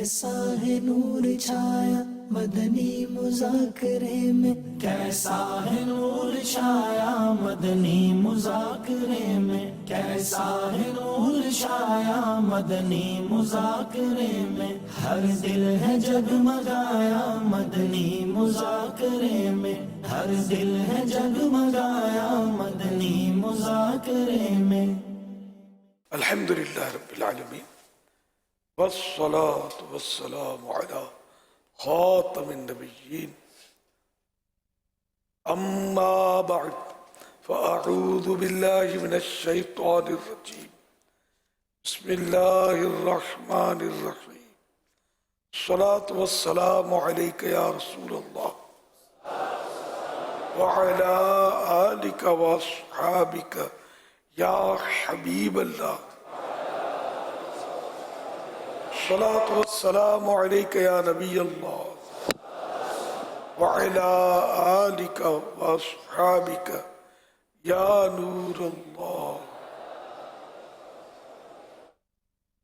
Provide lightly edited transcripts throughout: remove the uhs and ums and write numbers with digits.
کیسا ہے نور چھایا مدنی مذاکرے میں، کیسا ہے نور چھایا مدنی مذاکرے میں، کیسا ہے نور چھایا مدنی مذاکرے میں، ہر دل ہے جگمگایا مدنی مذاکرے میں، ہر دل ہے جگمگایا مدنی مذاکرے میں۔ الحمدللہ رب العالمین والصلاة والسلام علی خاتم النبیین، اما بعد فاعوذ باللہ من الشیطان الرجیم، بسم اللہ الرحمن الرحیم، الصلاة والسلام علیک یا رسول اللہ وعلی آلک واصحابک یا حبیب اللہ، الصلاة والسلام علیک یا نبی اللہ وعلی آلک واصحابک یا نور اللہ۔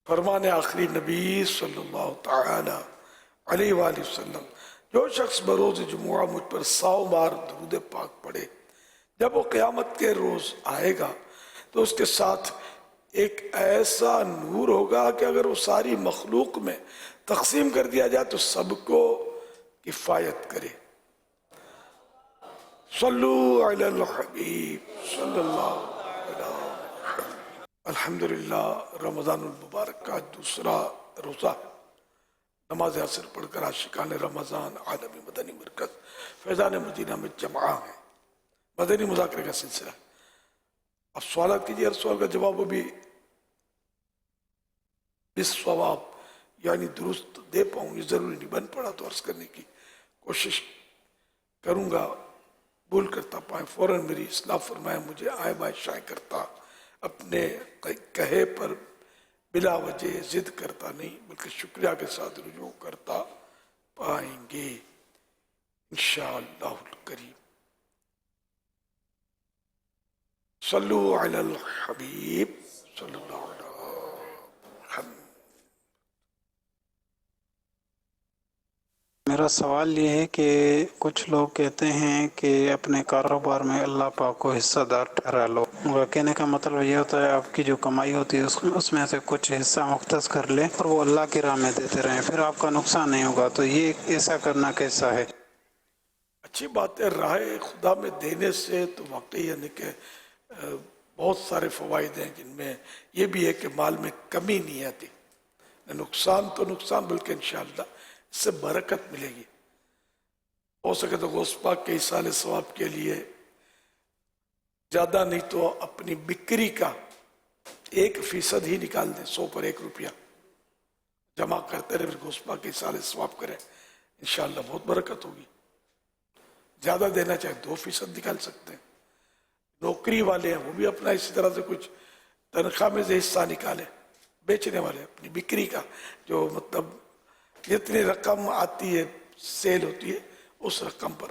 فرمان آخری نبی صلی اللہ تعالی علیہ وآلہ وسلم، جو شخص بروز جمعہ مجھ پر 100 بار درود پاک پڑھے، جب وہ قیامت کے روز آئے گا تو اس کے ساتھ ایک ایسا نور ہوگا کہ اگر وہ ساری مخلوق میں تقسیم کر دیا جائے تو سب کو کفایت کرے۔ صلو علی الحبیب صلی اللہ علیہ وسلم۔ الحمدللہ رمضان المبارک کا دوسرا روزہ ہے۔ نماز عصر پڑھ کر عاشقان رمضان عالمی مدنی مرکز فیضان مدینہ میں جمع ہیں۔ مدنی مذاکرے کا سلسلہ، اب سوالات کیجئے، ہر سوال کا جواب وہ بھی بالصواب یعنی درست دے پاؤں، یہ ضروری نہیں، بن پڑا تو عرض کرنے کی کوشش کروں گا، بھول کرتا پائیں فوراً میری اصلاح فرمائیں، مجھے آئے بائے شائع کرتا، اپنے کہے پر بلا وجہ ضد کرتا نہیں بلکہ شکریہ کے ساتھ رجوع کرتا پائیں گے انشاءاللہ الکریم۔ صلو علی الحبیب صلی اللہ علیہ وسلم۔ میرا سوال یہ ہے کہ کچھ لوگ کہتے ہیں کہ اپنے کاروبار میں اللہ پاک کو حصہ دار ٹھہرا لو، کہنے کا مطلب یہ ہوتا ہے آپ کی جو کمائی ہوتی ہے اس میں سے کچھ حصہ مختص کر لیں اور وہ اللہ کی راہ میں دیتے رہیں، پھر آپ کا نقصان نہیں ہوگا، تو یہ ایسا کرنا کیسا ہے؟ اچھی بات ہے، راہ خدا میں دینے سے تو واقعی یعنی کہ بہت سارے فوائد ہیں، جن میں یہ بھی ہے کہ مال میں کمی نہیں آتی، نقصان تو نقصان بلکہ انشاءاللہ اس سے برکت ملے گی۔ ہو سکے تو غوث پاک کے ایصال ثواب کے لیے زیادہ نہیں تو اپنی بکری کا 1% ہی نکال دیں، 100 پر 1 روپیہ جمع کرتے رہے، پھر غوث پاک کے ایصال ثواب کریں، انشاءاللہ بہت برکت ہوگی۔ زیادہ دینا چاہے 2% نکال سکتے ہیں۔ نوکری والے ہیں وہ بھی اپنا اسی طرح سے کچھ تنخواہ میں سے حصہ نکالیں، بیچنے والے اپنی بکری کا جو مطلب جتنی رقم آتی ہے سیل ہوتی ہے اس رقم پر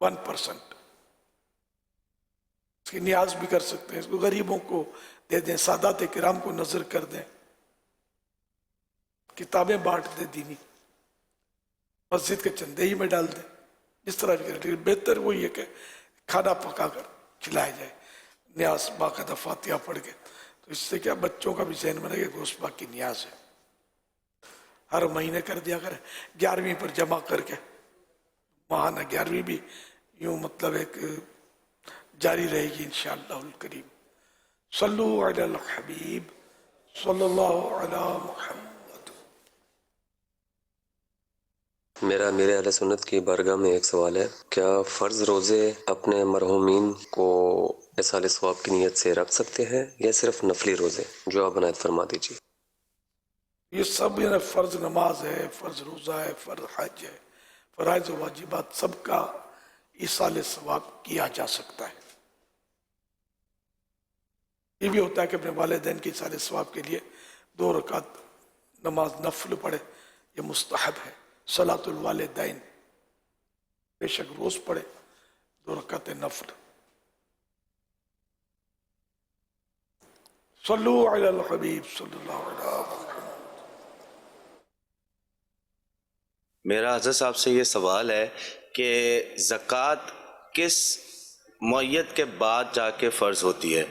1% اس کی نیاز بھی کر سکتے ہیں، اس کو غریبوں کو دے دیں، سادات کرام کو نظر کر دیں، کتابیں بانٹ دیں دینی، مسجد کے چندے ہی میں ڈال دیں، جس طرح بھی کریں، لیکن بہتر وہی ہے کہ کھانا پکا کر کھلایا جائے، نیاز باقاعدہ فاتحہ پڑھ کے، تو اس سے کیا بچوں کا بھی ذہن بنے گا غوث پاک کی نیاز ہے، ہر مہینے کر دیا کریں، 11ویں پر جمع کر کے، ماہانہ 11ویں بھی یوں مطلب ایک جاری رہے گی انشاءاللہ الکریم۔ صلو علی الحبیب صلی اللہ علی محمد۔ میرا میرے اہل سنت کی بارگاہ میں ایک سوال ہے، کیا فرض روزے اپنے مرحومین کو ایصال ثواب کی نیت سے رکھ سکتے ہیں یا صرف نفلی روزے؟ جو آپ عنایت فرما دیجیے۔ یہ سب یعنی فرض نماز ہے، فرض روزہ ہے، فرض حج ہے، فرائض و واجبات سب کا ایصال ثواب کیا جا سکتا ہے۔ یہ بھی ہوتا ہے کہ اپنے والدین کی ایصال ثواب کے لیے 2 رکعت نماز نفل پڑھے، یہ مستحب ہے۔ صلاۃ الوالدین بے شک روز پڑھے 2 رکعت نفل۔ صلو علی الحبیب صلی اللہ علیہ وسلم۔ میرا حضرت صاحب سے یہ سوال ہے کہ زکوٰۃ کس معیت کے بعد جا کے فرض ہوتی ہے؟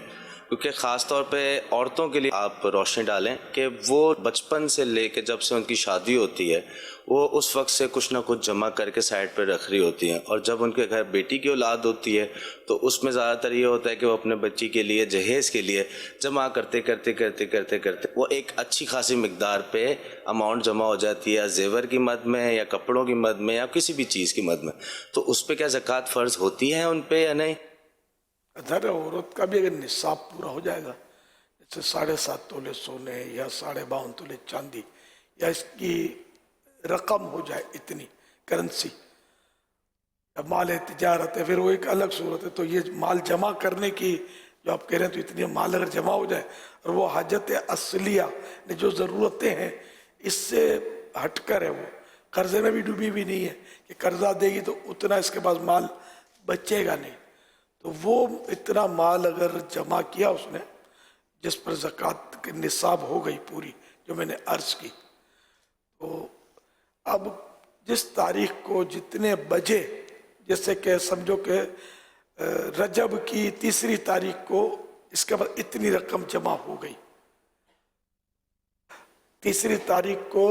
کیونکہ خاص طور پہ عورتوں کے لیے آپ روشنی ڈالیں کہ وہ بچپن سے لے کے جب سے ان کی شادی ہوتی ہے وہ اس وقت سے کچھ نہ کچھ جمع کر کے سائڈ پہ رکھ رہی ہوتی ہیں، اور جب ان کے گھر بیٹی کی اولاد ہوتی ہے تو اس میں زیادہ تر یہ ہوتا ہے کہ وہ اپنے بچی کے لیے جہیز کے لیے جمع کرتے وہ ایک اچھی خاصی مقدار پہ اماؤنٹ جمع ہو جاتی ہے، زیور کی مد میں یا کپڑوں کی مد میں یا کسی بھی چیز کی مد میں، تو اس پہ کیا زکوٰۃ فرض ہوتی ہے ان پہ یا نہیں؟ ادھر عورت کا بھی اگر نصاب پورا ہو جائے گا، جیسے 7.5 تولے سونے یا 52.5 تولے چاندی، یا اس کی رقم ہو جائے اتنی کرنسی، جب مال تجارت ہے پھر وہ ایک الگ صورت ہے. تو یہ مال جمع کرنے کی جو آپ کہہ رہے ہیں، تو اتنی مال اگر جمع ہو جائے اور وہ حاجت اصلیہ جو ضرورتیں ہیں اس سے ہٹ کر ہے، وہ قرضے میں بھی ڈوبی بھی نہیں ہے کہ قرضہ دے گی تو اتنا اس کے پاس مال بچے گا نہیں، تو وہ اتنا مال اگر جمع کیا اس نے جس پر زکوٰۃ کے نصاب ہو گئی پوری جو میں نے عرض کی، تو اب جس تاریخ کو جتنے بجے، جیسے کہ سمجھو کہ رجب کی 3 تاریخ کو اس کے بعد اتنی رقم جمع ہو گئی، 3 تاریخ کو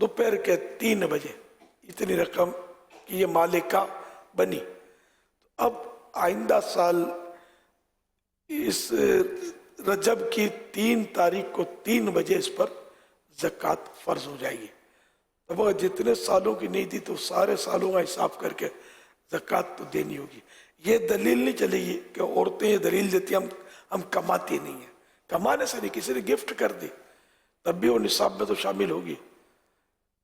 دوپہر کے 3 بجے اتنی رقم کی یہ مالکہ بنی، تو اب آئندہ سال اس رجب کی 3 تاریخ کو 3 بجے اس پر زکوٰۃ فرض ہو جائے گی. اب اگر جتنے سالوں کی نہیں دی تو سارے سالوں کا حساب کر کے زکوٰۃ تو دینی ہوگی. یہ دلیل نہیں چلے گی کہ عورتیں یہ دلیل دیتی ہیں ہم کماتی نہیں ہیں، کمانے سے نہیں، کسی نے گفٹ کر دی تب بھی وہ نصاب میں تو شامل ہوگی،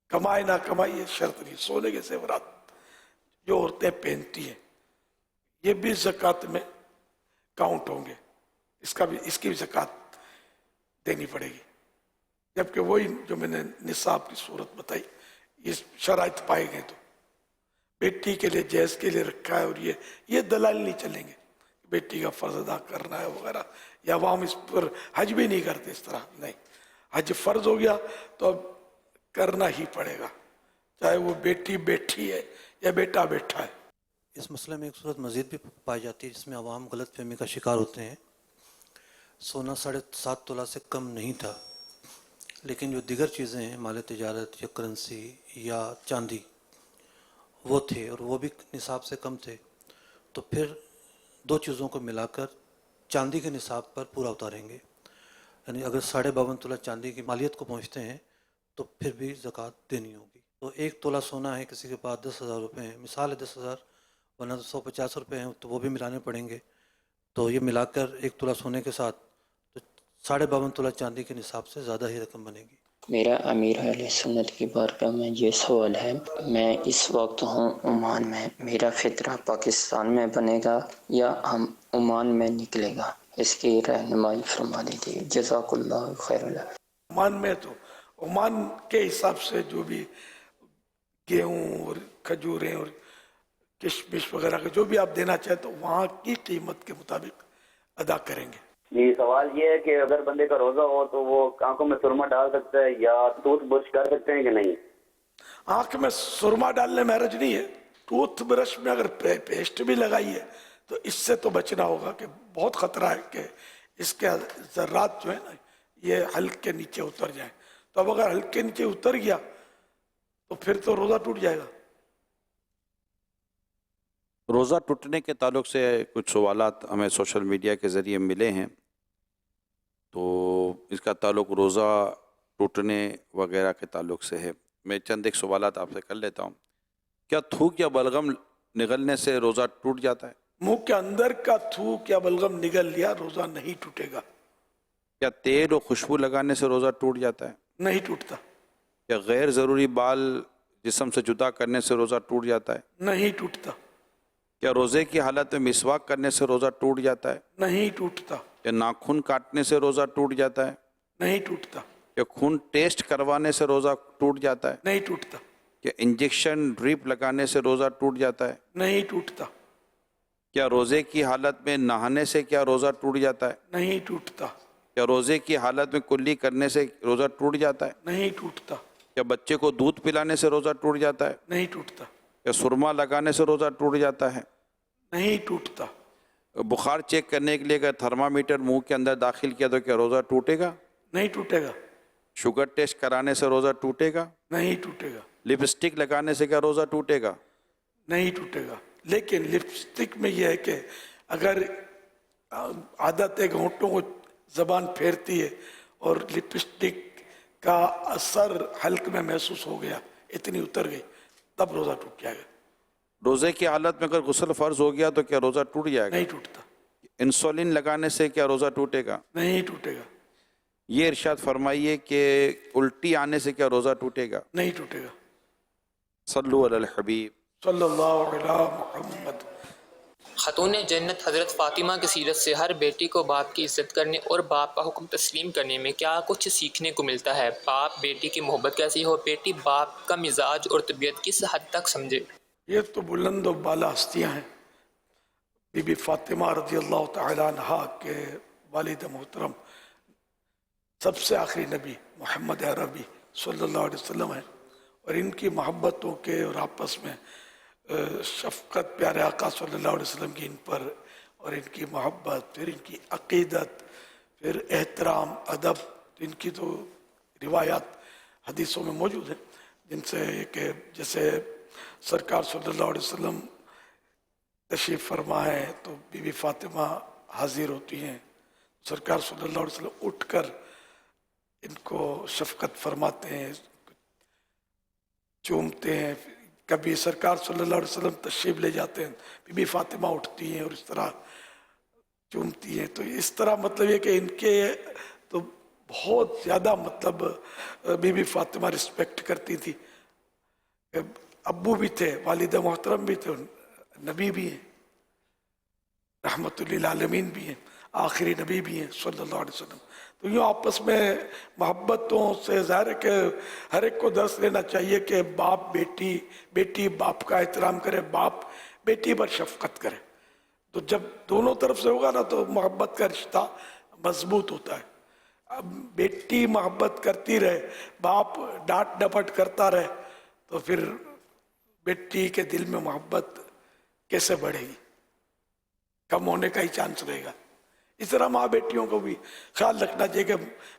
کمائے نہ کمائے یہ شرط نہیں. سونے کے زیورات جو عورتیں پہنتی ہیں یہ بھی زکوٰۃ میں کاؤنٹ ہوں گے، اس کی بھی زکوٰۃ دینی پڑے گی، جبکہ وہی جو میں نے نصاب کی صورت بتائی یہ شرائط پائے گئے تو بیٹی کے لیے جہیز کے لیے رکھا ہے، اور یہ دلائل نہیں چلیں گے بیٹی کا فرض ادا کرنا ہے وغیرہ، یا وہ ہم اس پر حج بھی نہیں کرتے اس طرح، نہیں، حج فرض ہو گیا تو اب کرنا ہی پڑے گا، چاہے وہ بیٹی بیٹھی ہے یا بیٹا بیٹھا ہے. اس مسئلے میں ایک صورت مزید بھی پائی جاتی ہے جس میں عوام غلط فہمی کا شکار ہوتے ہیں. سونا 7.5 تولہ سے کم نہیں تھا، لیکن جو دیگر چیزیں ہیں مال تجارت یا کرنسی یا چاندی وہ تھے اور وہ بھی نصاب سے کم تھے، تو پھر 2 چیزوں کو ملا کر چاندی کے نصاب پر پورا اتاریں گے. یعنی اگر 52.5 تولہ چاندی کی مالیت کو پہنچتے ہیں تو پھر بھی زکوٰۃ دینی ہوگی. تو 1 تولہ سونا ہے، کسی کے پاس 10,000 روپے ہیں، مثال ہے 10,000 ورنہ تو 150 روپے ہیں، تو وہ بھی ملانے پڑیں گے. تو یہ ملا کر 1 تولہ سونے کے ساتھ تو 52.5 تولہ چاندی کے نصاب سے زیادہ ہی رقم بنے گی. میرا امیر اہل سنت کی بارگاہ میں یہ سوال ہے، میں اس وقت ہوں عمان میں، میرا فطرہ پاکستان میں بنے گا یا ہم عمان میں نکلے گا؟ اس کی رہنمائی فرما دیجیے، جزاک اللہ خیر. عمان میں تو عمان کے حساب سے جو بھی گیہوں اور کھجوریں اور کشمش وغیرہ کا جو بھی آپ دینا چاہیں تو وہاں کی قیمت کے مطابق ادا کریں گے. جی سوال یہ ہے کہ اگر بندے کا روزہ ہو تو وہ آنکھوں میں سرما ڈال سکتا ہے یا ٹوتھ برش کر سکتے ہیں کہ نہیں؟ آنکھ میں سرما ڈالنے میں حرج نہیں ہے، ٹوتھ برش میں اگر پیسٹ بھی لگائی ہے تو اس سے تو بچنا ہوگا کہ بہت خطرہ ہے کہ اس کے ذرات جو ہے نا یہ حلق کے نیچے اتر جائیں. تو اب اگر حلق کے نیچے اتر گیا تو پھر تو روزہ ٹوٹ جائے گا. روزہ ٹوٹنے کے تعلق سے کچھ سوالات ہمیں سوشل میڈیا کے ذریعے ملے ہیں، تو اس کا تعلق روزہ ٹوٹنے وغیرہ کے تعلق سے ہے. میں چند ایک سوالات آپ سے کر لیتا ہوں. کیا تھوک یا بلغم نگلنے سے روزہ ٹوٹ جاتا ہے؟ منہ کے اندر کا تھوک یا بلغم نگل لیا روزہ نہیں ٹوٹے گا. کیا تیل اور خوشبو لگانے سے روزہ ٹوٹ جاتا ہے؟ نہیں ٹوٹتا. کیا غیر ضروری بال جسم سے جدا کرنے سے روزہ ٹوٹ جاتا ہے؟ نہیں ٹوٹتا. کیا روزے کی حالت میں مسواک کرنے سے روزہ ٹوٹ جاتا ہے؟ نہیں ٹوٹتا. کیا ناخن کاٹنے سے روزہ ٹوٹ جاتا ہے؟ نہیں ٹوٹتا. کیا خون ٹیسٹ کروانے سے روزہ ٹوٹ جاتا ہے؟ نہیں ٹوٹتا. کیا انجیکشن ڈریپ لگانے سے روزہ ٹوٹ جاتا ہے؟ نہیں ٹوٹتا. کیا روزے کی حالت میں نہانے سے کیا روزہ ٹوٹ جاتا ہے؟ نہیں ٹوٹتا. کیا روزے کی حالت میں کلی کرنے سے روزہ ٹوٹ جاتا ہے؟ نہیں ٹوٹتا. کیا بچے کو دودھ پلانے سے روزہ ٹوٹ جاتا ہے؟ نہیں ٹوٹتا. کیا سرما لگانے سے روزہ ٹوٹ جاتا ہے؟ نہیں ٹوٹتا. بخار چیک کرنے کے لیے اگر تھرمامیٹر منہ کے اندر داخل کیا تو کیا روزہ ٹوٹے گا؟ نہیں ٹوٹے گا. شوگر ٹیسٹ کرانے سے روزہ ٹوٹے گا؟ نہیں ٹوٹے گا. لپسٹک لگانے سے کیا روزہ ٹوٹے گا؟ نہیں ٹوٹے گا. لیکن لپسٹک میں یہ ہے کہ اگر عادت ہے ہونٹوں کو زبان پھیرتی ہے اور لپسٹک کا اثر حلق میں محسوس ہو گیا, اتنی اتر گئی, تب روزہ ٹوٹ جائے گا. روزے کی حالت میں اگر غسل فرض ہو گیا تو کیا روزہ ٹوٹ جائے گا؟ نہیں ٹوٹتا. انسولین لگانے سے کیا روزہ ٹوٹے گا؟ نہیں ٹوٹے گا. یہ ارشاد فرمائیے کہ الٹی آنے سے کیا روزہ ٹوٹے گا؟ نہیں ٹوٹے گا. صلو علی الحبیب صلی اللہ علیہ محمد. خاتون جنت حضرت فاطمہ کی سیرت سے ہر بیٹی کو باپ کی عزت کرنے اور باپ کا حکم تسلیم کرنے میں کیا کچھ سیکھنے کو ملتا ہے؟ باپ بیٹی کی محبت کیسی ہو؟ بیٹی باپ کا مزاج اور طبیعت کس حد تک سمجھے؟ یہ تو بلند و بالا ہستیاں ہیں. بی بی فاطمہ رضی اللہ تعالیٰ عنہا کے والد محترم سب سے آخری نبی محمد عربی صلی اللہ علیہ وسلم ہیں, اور ان کی محبتوں کے اور آپس میں شفقت پیارے آقا صلی اللہ علیہ وسلم کی ان پر, اور ان کی محبت, پھر ان کی عقیدت, پھر احترام, ادب, ان کی تو روایات حدیثوں میں موجود ہیں جن سے کہ جیسے سرکار صلی اللہ علیہ وسلم تشریف فرما ہے تو بی بی فاطمہ حاضر ہوتی ہیں, سرکار صلی اللہ علیہ وسلم اٹھ کر ان کو شفقت فرماتے ہیں, چومتے ہیں. کبھی سرکار صلی اللہ علیہ وسلم تشریف لے جاتے ہیں, بی بی فاطمہ اٹھتی ہیں اور اس طرح چومتی ہیں. تو اس طرح مطلب یہ کہ ان کے تو بہت زیادہ مطلب بی بی فاطمہ رسپیکٹ کرتی تھی. ابو بھی تھے, والد محترم بھی تھے, نبی بھی ہیں, رحمت للعالمین بھی ہیں, آخری نبی بھی ہیں صلی اللہ علیہ وسلم. تو یوں آپس میں محبتوں سے ظاہر ہے کہ ہر ایک کو درس لینا چاہیے کہ باپ بیٹی, بیٹی باپ کا احترام کرے, باپ بیٹی پر شفقت کرے. تو جب دونوں طرف سے ہوگا نا تو محبت کا رشتہ مضبوط ہوتا ہے. اب بیٹی محبت کرتی رہے, باپ ڈانٹ ڈپٹ کرتا رہے, تو پھر بیٹی کے دل میں محبت کیسے بڑھے گی؟ کم ہونے کا ہی چانس رہے گا. اس طرح ماں بیٹیوں کو بھی خیال رکھنا چاہیے کہ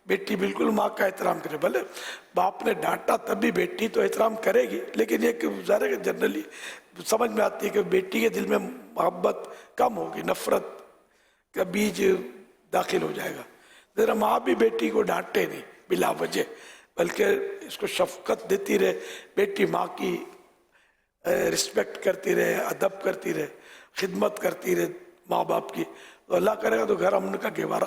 بیٹی بالکل ماں کا احترام کرے. بھلے باپ نے ڈانٹا تب بھی بیٹی تو احترام کرے گی, لیکن یہ کہ ظاہر ہے کہ جنرلی سمجھ میں آتی ہے کہ بیٹی کے دل میں محبت کم ہوگی, نفرت کا بیج داخل ہو جائے گا. ذرا ماں بھی بیٹی کو ڈانٹے نہیں بلا وجہ, بلکہ اس کو شفقت دیتی رہے, بیٹی ماں کی رسپیکٹ کرتی رہے, ادب کرتی رہے, خدمت کرتی رہے ماں باپ کی, تو اللہ کرے گا تو گھر امن کا گہوارہ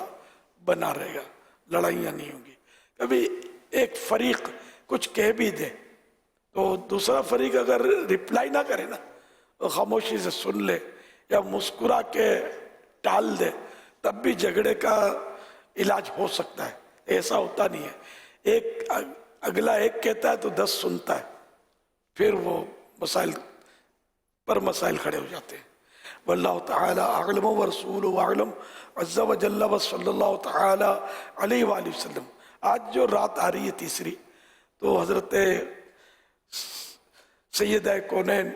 بنا رہے گا, لڑائیاں نہیں ہوں گی. کبھی ایک فریق کچھ کہہ بھی دے تو دوسرا فریق اگر رپلائی نہ کرے نا, تو خاموشی سے سن لے یا مسکرا کے ٹال دے, تب بھی جھگڑے کا علاج ہو سکتا ہے. ایسا ہوتا نہیں ہے, ایک اگلا ایک کہتا ہے تو 10 سنتا ہے, پھر وہ مسائل پر مسائل کھڑے ہو جاتے ہیں. واللہ تعالی اعلم ورسولہ اعلم عز وجل وصلی اللہ تعالی علیہ وآلہ وسلم. آج جو رات آ رہی ہے تیسری, تو حضرت سیدہ کونین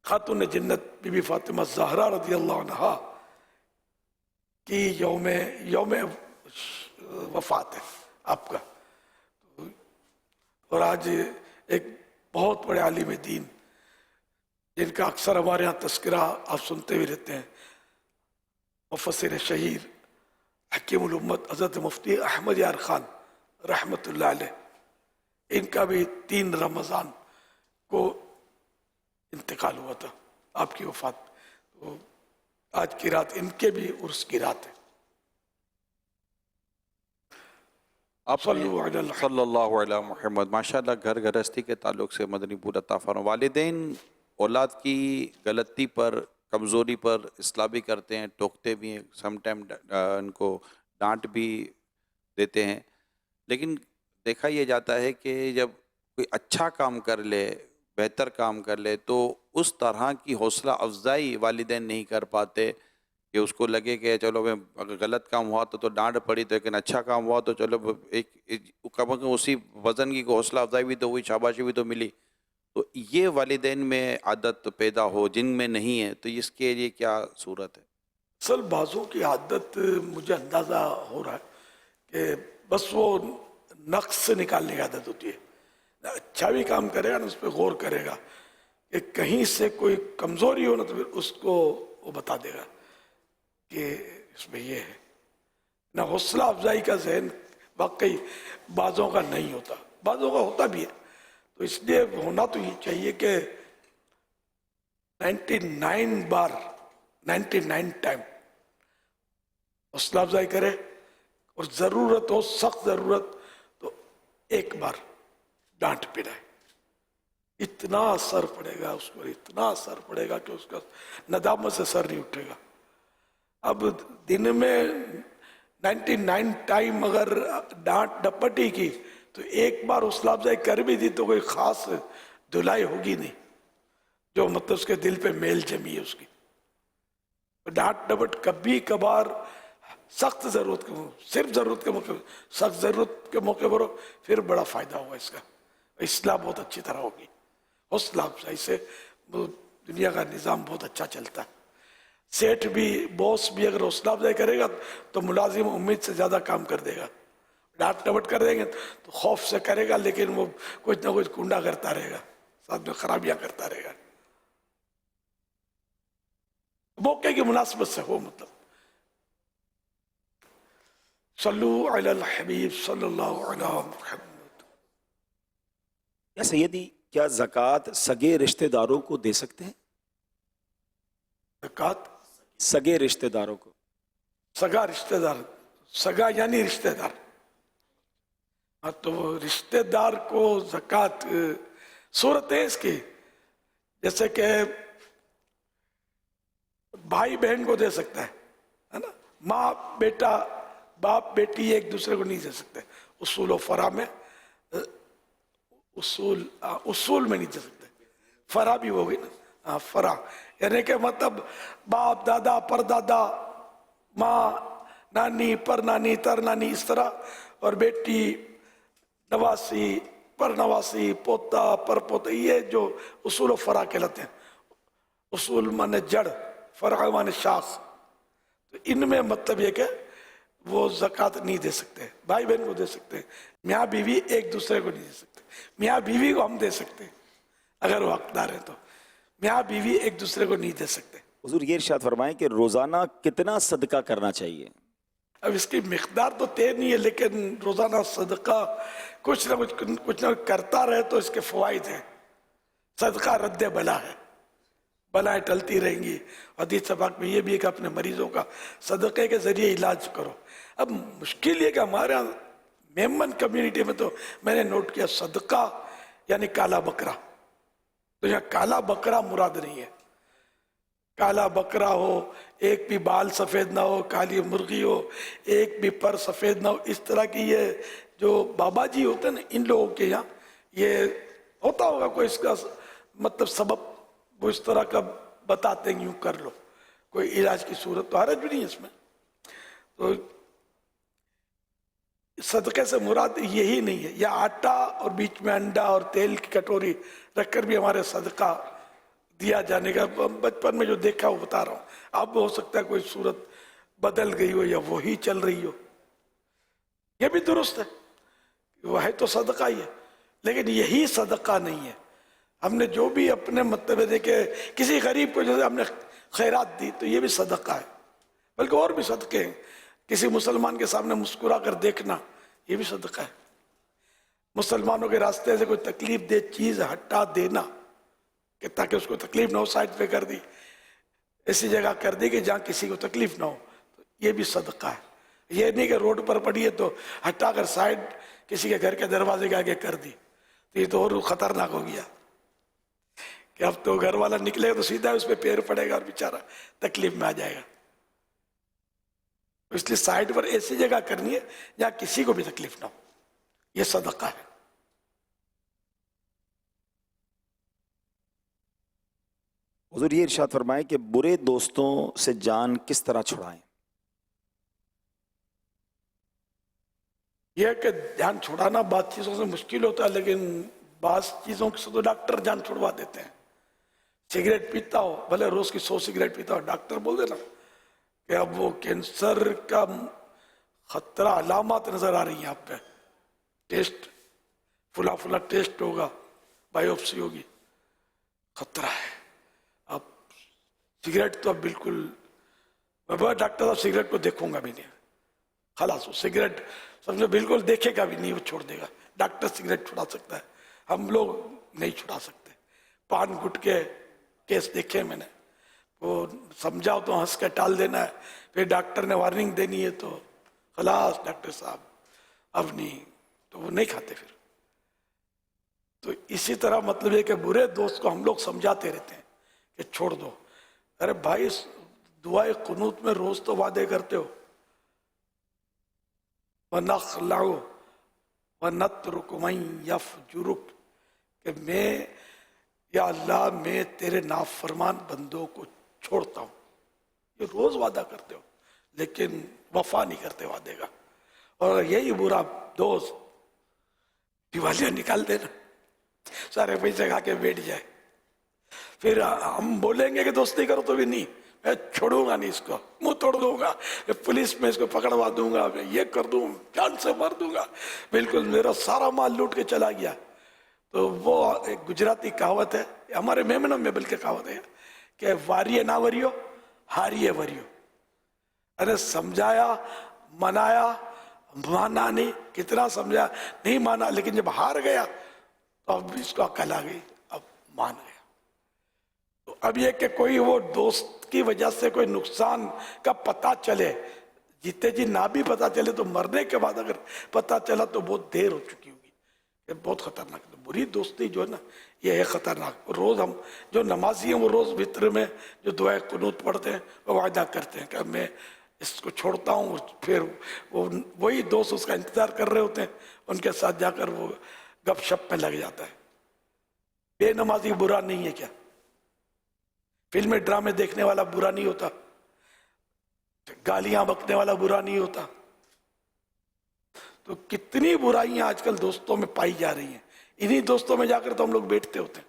خاتون جنت بی بی فاطمہ زہرا رضی اللہ عنہا کی یوم وفات ہے آپ کا. اور آج ایک بہت بڑے عالم دین جن کا اکثر ہمارے ہاں تذکرہ آپ سنتے ہوئے رہتے ہیں, مفسر شہیر حکیم الامت حضرت مفتی احمد یار خان رحمت اللہ علیہ, ان کا بھی 3 رمضان کو انتقال ہوا تھا, آپ کی وفات. تو آج کی رات ان کے بھی عرس کی رات ہے. آپ صلی اللہ علیہ محمد. ماشاءاللہ گھر گرہستی کے تعلق سے مدنی پور عطا فرما. والدین اولاد کی غلطی پر, کمزوری پر اصلاح بھی کرتے ہیں, ٹوکتے بھی ہیں, سم ٹائم ان کو ڈانٹ بھی دیتے ہیں, لیکن دیکھا یہ جاتا ہے کہ جب کوئی اچھا کام کر لے, بہتر کام کر لے, تو اس طرح کی حوصلہ افزائی والدین نہیں کر پاتے کہ اس کو لگے کہ چلو اگر غلط کام ہوا تو ڈانٹ پڑی، تو لیکن اچھا کام ہوا تو چلو ایک کم از کم اسی وزن کی حوصلہ افزائی بھی تو ہوئی، شاباشی بھی تو ملی. تو یہ والدین میں عادت پیدا ہو جن میں نہیں ہے، تو اس کے لیے کیا صورت ہے؟ اصل بعضوں کی عادت مجھے اندازہ ہو رہا ہے کہ بس وہ نقص نکالنے کی عادت ہوتی ہے. اچھا بھی کام کرے گا نا، اس پہ غور کرے گا کہ کہیں سے کوئی کمزوری ہو نا تو پھر اس کو وہ بتا دے گا کہ اس میں یہ ہے نہ. حوصلہ افزائی کا ذہن واقعی بعضوں کا نہیں ہوتا، بعضوں کا ہوتا بھی ہے. تو اس لیے ہونا تو یہ چاہیے کہ 99 ٹائم حوصلہ افزائی کرے، اور ضرورت ہو، سخت ضرورت تو ایک بار ڈانٹ پڑائے. اتنا اثر پڑے گا اس پر، اتنا اثر پڑے گا کہ اس کا ندامت سے سر نہیں اٹھے گا. اب دن میں 99 ٹائم اگر ڈانٹ ڈپٹی کی تو ایک بار حوصلہ افزائی کر بھی دی تو کوئی خاص دھلائی ہوگی نہیں جو مطلب اس کے دل پہ میل جمی ہے اس کی. ڈانٹ ڈپٹ کبھی کبھار سخت ضرورت کے موقع، صرف ضرورت کے موقع، سخت ضرورت کے موقع پر ہو، پھر بڑا فائدہ ہوگا اس کا. اصلاح بہت اچھی طرح ہوگی. حوصلہ افزائی سے دنیا کا نظام بہت اچھا چلتا ہے. سیٹ بھی، باس بھی اگر حوصلہ افزائی کرے گا تو ملازم امید سے زیادہ کام کر دے گا. ڈانٹ ڈپٹ کر دیں گے تو خوف سے کرے گا، لیکن وہ کچھ نہ کچھ کنڈا کرتا رہے گا، ساتھ میں خرابیاں کرتا رہے گا. موقع کی مناسبت سے ہو. مطلب صلو علی الحبیب صلی اللہ علیہ محمد. یا سیدی، کیا زکوٰۃ سگے رشتہ داروں کو دے سکتے ہیں؟ زکوٰۃ سگے رشتہ داروں کو. سگا رشتہ دار، سگا یعنی رشتہ دار. تو رشتہ دار کو زکوٰۃ، صورت ہے اس کی جیسے کہ بھائی بہن کو دے سکتا ہے نا. ماں بیٹا، باپ بیٹی ایک دوسرے کو نہیں دے سکتے. اصول و فرع میں، اصول میں نہیں دے سکتے. فرع بھی ہوگی نا، فرع یعنی کہ مطلب باپ، دادا، پر دادا، ماں، نانی، پر نانی، تر نانی، اس طرح. اور بیٹی، نواسی، پر نواسی، پوتا، پر پوتا، یہ جو اصول و فرع کہلاتے ہیں. اصول مانے جڑ، فرع مانے شاخ. تو ان میں مطلب یہ کہ وہ زکوٰۃ نہیں دے سکتے. بھائی بہن کو دے سکتے ہیں، میاں بیوی ایک دوسرے کو نہیں دے سکتے. میاں بیوی کو ہم دے سکتے ہیں اگر وہ حقدار ہیں، تو میاں بیوی ایک دوسرے کو نہیں دے سکتے. حضور یہ ارشاد فرمائیں کہ روزانہ کتنا صدقہ کرنا چاہیے؟ اب اس کی مقدار تو طے نہیں ہے، لیکن روزانہ صدقہ کچھ نہ کچھ کرتا رہے تو اس کے فوائد ہیں. صدقہ رد بلا ہے، بلائیں ٹلتی رہیں گی. حدیث پاک میں یہ بھی ہے کہ اپنے مریضوں کا صدقے کے ذریعے علاج کرو. اب مشکل یہ کہ ہمارے میمن کمیونٹی میں تو میں نے نوٹ کیا صدقہ یعنی کالا بکرا. تو یہاں کالا بکرا مراد نہیں ہے. کالا بکرا ہو، ایک بھی بال سفید نہ ہو، کالی مرغی ہو، ایک بھی پر سفید نہ ہو، اس طرح کی. یہ جو بابا جی ہوتے ہیں نا، ان لوگوں کے یہاں یہ ہوتا ہوگا کوئی اس کا مطلب سبب، وہ اس طرح کا بتاتے ہیں یوں کر لو. کوئی علاج کی صورت تو حرج بھی نہیں اس میں. تو صدقے سے مراد یہی نہیں ہے. یا آٹا اور بیچ میں انڈا اور تیل کی کٹوری رکھ کر بھی ہمارے صدقہ دیا جانے کا بچپن میں جو دیکھا وہ بتا رہا ہوں. اب ہو سکتا ہے کوئی صورت بدل گئی ہو یا وہی چل رہی ہو. یہ بھی درست ہے، وہ ہے تو صدقہ ہی ہے، لیکن یہی صدقہ نہیں ہے. ہم نے جو بھی اپنے مطلب ہے کہ کسی غریب کو جیسے ہم نے خیرات دی تو یہ بھی صدقہ ہے. بلکہ اور بھی صدقے ہیں. کسی مسلمان کے سامنے مسکرا کر دیکھنا یہ بھی صدقہ ہے. مسلمانوں کے راستے سے کوئی تکلیف دہ چیز ہٹا دینا کہ تاکہ اس کو تکلیف نہ ہو، سائڈ پہ کر دی، ایسی جگہ کر دی کہ جہاں کسی کو تکلیف نہ ہو، تو یہ بھی صدقہ ہے. یہ نہیں کہ روڈ پر پڑی ہے تو ہٹا کر سائڈ کسی کے گھر کے دروازے کے آگے کر دی، تو یہ تو اور خطرناک ہو گیا کہ اب تو گھر والا نکلے تو سیدھا اس پہ پیر پڑے گا اور بیچارہ تکلیف میں آ جائے گا. اس لیے سائڈ پر ایسی جگہ کرنی ہے جہاں کسی کو بھی تکلیف نہ ہو. یہ صدقہ ہے. حضور یہ ارشاد فرمائے کہ برے دوستوں سے جان کس طرح چھڑائیں؟ یہ کہ جان چھڑانا بعض چیزوں سے مشکل ہوتا ہے، لیکن بعض چیزوں سے تو ڈاکٹر جان چھڑوا دیتے ہیں. سگریٹ پیتا ہو، بھلے روز کی 100 سگریٹ پیتا ہو، ڈاکٹر بول دینا کہ اب وہ کینسر کا خطرہ، علامات نظر آ رہی ہیں آپ پہ، ٹیسٹ فلا فلا ٹیسٹ ہوگا، بائیوپسی ہوگی، خطرہ ہے. اب سگریٹ تو اب بالکل، میں ڈاکٹر صاحب سگریٹ کو دیکھوں گا بھی نہیں، خلاص وہ سگریٹ سمجھو بالکل دیکھے گا بھی نہیں، وہ چھوڑ دے گا. ڈاکٹر سگریٹ چھڑا سکتا ہے، ہم لوگ نہیں چھڑا سکتے. پان گٹکے کیس دیکھے میں نے، وہ سمجھاؤ تو ہنس کے ٹال دینا ہے، پھر ڈاکٹر نے وارننگ دینی ہے تو خلاص ڈاکٹر صاحب اب نہیں، تو وہ نہیں کھاتے پھر. تو اسی طرح مطلب یہ کہ برے دوست کو ہم لوگ سمجھاتے رہتے ہیں کہ چھوڑ دو. ارے بھائی دعائے قنوت میں روز تو وعدے کرتے ہو، وَنَخْلَعُ وَنَتْرُكُ مَنْ يَفْجُرُكَ، کہ میں یا اللہ میں تیرے نافرمان بندوں کو چھوڑتا ہوں. یہ روز وعدہ کرتے ہو لیکن وفا نہیں کرتے وعدے کا. اور یہی برا دوست دیوالیاں نکال دینا، سارے پیسے کھا کے بیٹھ جائے، پھر ہم بولیں گے کہ دوستی کرو تو بھی نہیں، میں چھوڑوں گا نہیں، اس کو منہ توڑ دوں گا، پولیس میں اس کو پکڑوا دوں گا، میں یہ کر دوں، جان سے مار دوں گا، بالکل میرا سارا مال لوٹ کے چلا گیا. تو وہ ایک گجراتی کہاوت ہے، ہمارے میمنوں میں بلکہ کہاوت ہے کہ واریے نہ وریو ہاریے وریو. ارے سمجھایا، منایا، مانا نہیں، کتنا سمجھا نہیں مانا، لیکن جب ہار گیا تو اب اس کو عقل آ گئی، اب مان گیا. تو اب یہ کہ کوئی وہ دوست کی وجہ سے کوئی نقصان کا پتہ چلے، جیتے جی نہ بھی پتہ چلے تو مرنے کے بعد اگر پتہ چلا تو بہت دیر ہو چکی ہوگی. یہ بہت خطرناک ہے. بری دوستی جو ہے نا یہ ہے خطرناک. روز ہم جو نمازی ہیں وہ روز وطر میں جو دعائے قنوت پڑھتے ہیں وہ وعدہ کرتے ہیں کہ میں اس کو چھوڑتا ہوں، پھر وہی دوست اس کا انتظار کر رہے ہوتے ہیں، ان کے ساتھ جا کر وہ گپ شپ میں لگ جاتا ہے. بے نمازی برا نہیں ہے کیا؟ فلمیں ڈرامے دیکھنے والا برا نہیں ہوتا؟ گالیاں بکنے والا برا نہیں ہوتا؟ تو کتنی برائیاں آج کل دوستوں میں پائی جا رہی ہیں. انہی دوستوں میں جا کر تو ہم لوگ بیٹھتے ہوتے ہیں.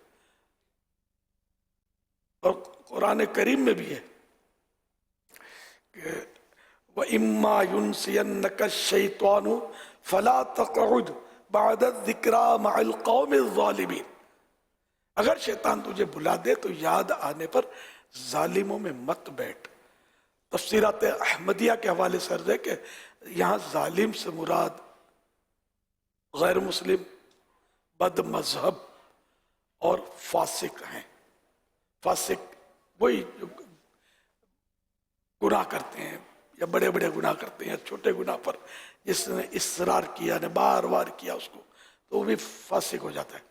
اور قرآن کریم میں بھی ہے کہ وَإِمَّا يُنْسِيَنَّكَ الشَّيْطَانُ فَلَا تَقْعُدْ بَعْدَ الذِّكْرَى مَعَ الْقَوْمِ الظَّالِمِينَ. اگر شیطان تجھے بلا دے تو یاد آنے پر ظالموں میں مت بیٹھ. تفسیرات احمدیہ کے حوالے سے عرض ہے کہ یہاں ظالم سے مراد غیر مسلم، بد مذہب اور فاسق ہیں. فاسق وہی جو گناہ کرتے ہیں یا بڑے بڑے گناہ کرتے ہیں یا چھوٹے گناہ پر جس نے اصرار کیا نے بار بار کیا اس کو، تو وہ بھی فاسق ہو جاتا ہے.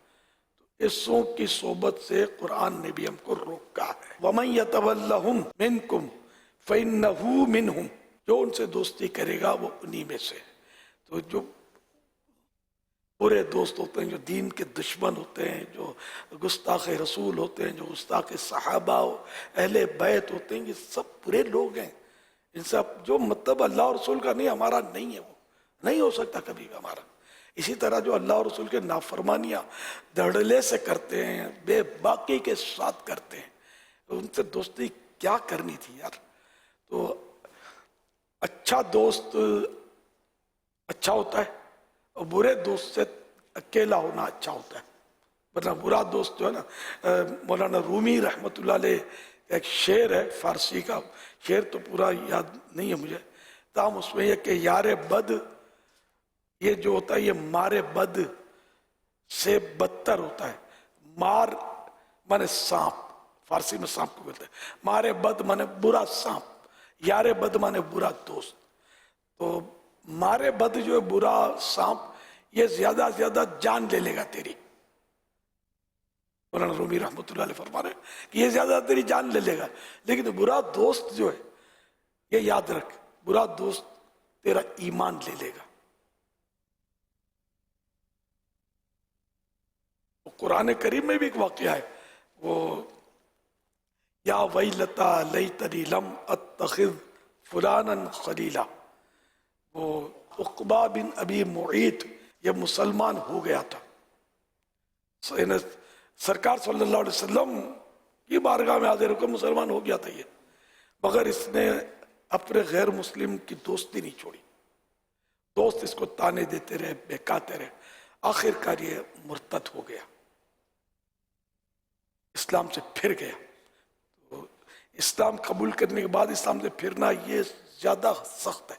تو اسوں کی صحبت سے قرآن نے بھی ہم کو روکا ہے. وَمَن يَتَوَلَّهُمْ مِنْكُمْ فَإِنَّهُ مِنْهُمْ. جو ان سے دوستی کرے گا وہ انہی میں سے. تو جو برے دوست ہوتے ہیں، جو دین کے دشمن ہوتے ہیں، جو گستاخ رسول ہوتے ہیں، جو گستاخ صحابہ اہل بیت ہوتے ہیں، یہ سب برے لوگ ہیں. ان سے جو مطلب اللہ اور رسول کا نہیں، ہمارا نہیں ہے، وہ نہیں ہو سکتا کبھی بھی ہمارا. اسی طرح جو اللہ اور رسول کے نافرمانیاں دھڑلے سے کرتے ہیں، بے باکی کے ساتھ کرتے ہیں، ان سے دوستی کیا کرنی تھی یار. تو اچھا دوست اچھا ہوتا ہے اور برے دوست سے اکیلا ہونا اچھا ہوتا ہے. مطلب برا دوست جو ہے نا، مولانا رومی رحمۃ اللہ علیہ ایک شعر ہے فارسی کا، شعر تو پورا یاد نہیں ہے مجھے، تاہم اس میں یہ کہ یار بد یہ جو ہوتا ہے یہ مار بد سے بدتر ہوتا ہے. مار مانے سانپ، فارسی میں سانپ کو بولتے ہیں، مار بد مانے برا سانپ، یار بد مانے برا دوست. تو مار بد جو ہے برا سانپ، یہ زیادہ سے زیادہ جان لے لے گا تیری. مولانا رومی رحمۃ اللہ علیہ فرما رہے ہیں کہ یہ زیادہ تیری جان لے لے گا. لیکن برا دوست جو ہے یہ یاد رکھ، برا دوست تیرا ایمان لے لے گا. قرآن کریم میں بھی ایک واقعہ ہے، وہ یا ویلتا لیتنی لم اتخذ فلانا خلیلا. وہ عقبہ بن ابی معیط یہ مسلمان ہو گیا تھا، سرکار صلی اللہ علیہ وسلم کی بارگاہ میں حاضر ہو کر مسلمان ہو گیا تھا یہ، مگر اس نے اپنے غیر مسلم کی دوستی نہیں چھوڑی. دوست اس کو تانے دیتے رہے، بہکاتے رہے، آخر کار یہ مرتد ہو گیا، اسلام سے پھر گیا. تو اسلام قبول کرنے کے بعد اسلام سے پھرنا یہ زیادہ سخت ہے.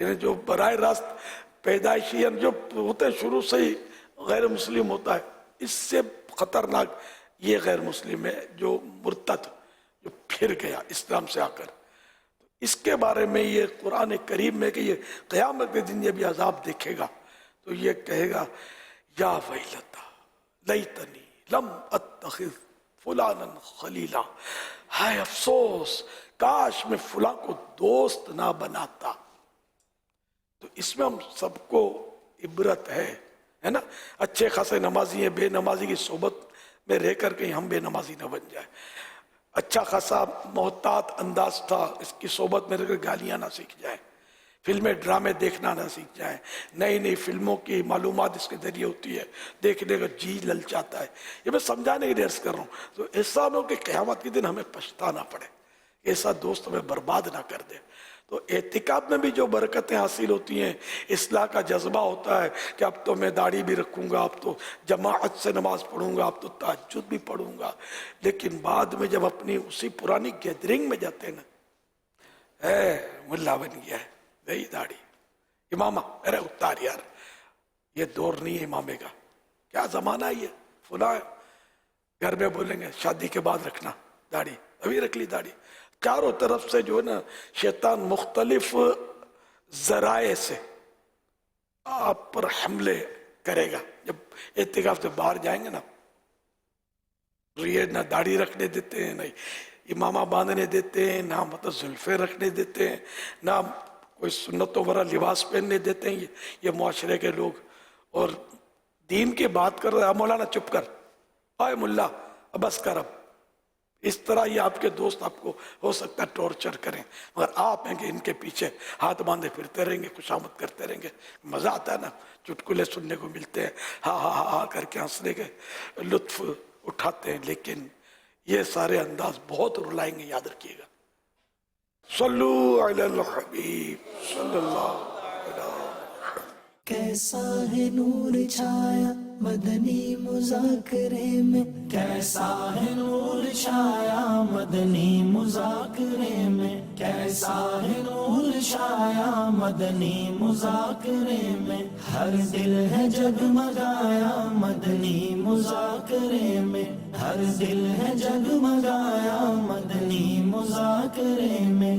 یعنی جو براہ راست پیدائشی یعنی جو ہوتا ہے شروع سے ہی غیر مسلم ہوتا ہے، اس سے خطرناک یہ غیر مسلم ہے جو مرتد، جو پھر گیا اسلام سے آ کر. اس کے بارے میں یہ قرآن کریم میں کہ یہ قیامت کے دن یہ بھی عذاب دیکھے گا تو یہ کہے گا یا ویلتا لیتنی لم اتخذ فلانا خلیلا، ہائے افسوس کاش میں فلاں کو دوست نہ بناتا. تو اس میں ہم سب کو عبرت ہے نا. اچھے خاصے نمازی ہیں، بے نمازی کی صحبت میں رہ کر کہیں ہم بے نمازی نہ بن جائیں. اچھا خاصا محتاط انداز تھا، اس کی صحبت میں رہ کر گالیاں نہ سیکھ جائیں، فلمیں ڈرامے دیکھنا نہ سیکھ جائیں. نئی نئی فلموں کی معلومات اس کے ذریعے ہوتی ہے، دیکھنے کا جی للچاتا ہے. یہ میں سمجھانے کے لیے عرض کر رہا ہوں. تو ایسا نہ ہو کہ قیامت کے دن ہمیں پچھتانا پڑے، ایسا دوست ہمیں برباد نہ کر دے. تو اعتکاف میں بھی جو برکتیں حاصل ہوتی ہیں، اصلاح کا جذبہ ہوتا ہے کہ اب تو میں داڑھی بھی رکھوں گا، اب تو جماعت سے نماز پڑھوں گا، اب تو تہجد بھی پڑھوں گا. لیکن بعد میں جب اپنی اسی پرانی گیدرنگ میں جاتے ہیں نا، ملا بن گیا ہے، گئی داڑھی، امامہ ارے اتار یار، یہ دور نہیں ہے امامے کا، کیا زمانہ ہے یہ فلاں. گھر میں بولیں گے شادی کے بعد رکھنا داڑھی، ابھی رکھ لی داڑھی. چاروں طرف سے جو ہے نا شیطان مختلف ذرائع سے آپ پر حملے کرے گا. جب اعتکاف سے باہر جائیں گے نا، یہ نہ داڑھی رکھنے دیتے ہیں، نہ امامہ باندھنے دیتے ہیں، نہ مطلب زلفے رکھنے دیتے ہیں، نہ کوئی سنتوں والا لباس پہننے دیتے ہیں یہ معاشرے کے لوگ. اور دین کی بات کر رہے ہیں، مولانا چپ کر، آئے ملا اب بس کر. اب اس طرح یہ آپ کے دوست آپ کو ہو سکتا ہے ٹارچر کریں، مگر آپ ہیں کہ ان کے پیچھے ہاتھ باندھے پھرتے رہیں گے، خوشامد کرتے رہیں گے. مزہ آتا ہے نا، چٹکلے سننے کو ملتے ہیں، ہاں ہاں ہاں کر کے ہنسنے کے لطف اٹھاتے ہیں. لیکن یہ سارے انداز بہت رلائیں گے، یاد رکھیے گا. صلو علی الحبیب صلی اللہ علیہ وسلم. کیسا ہے نور چھایا مدنی مذاکرے میں، کیسا ہے نور چھایا مدنی مذاکرے میں، کیسا ہے نور چھایا مدنی مذاکرے میں. ہر دل ہے جگمگایا مدنی مذاکرے میں، ہر دل ہے جگمگایا مدنی مذاکرے میں.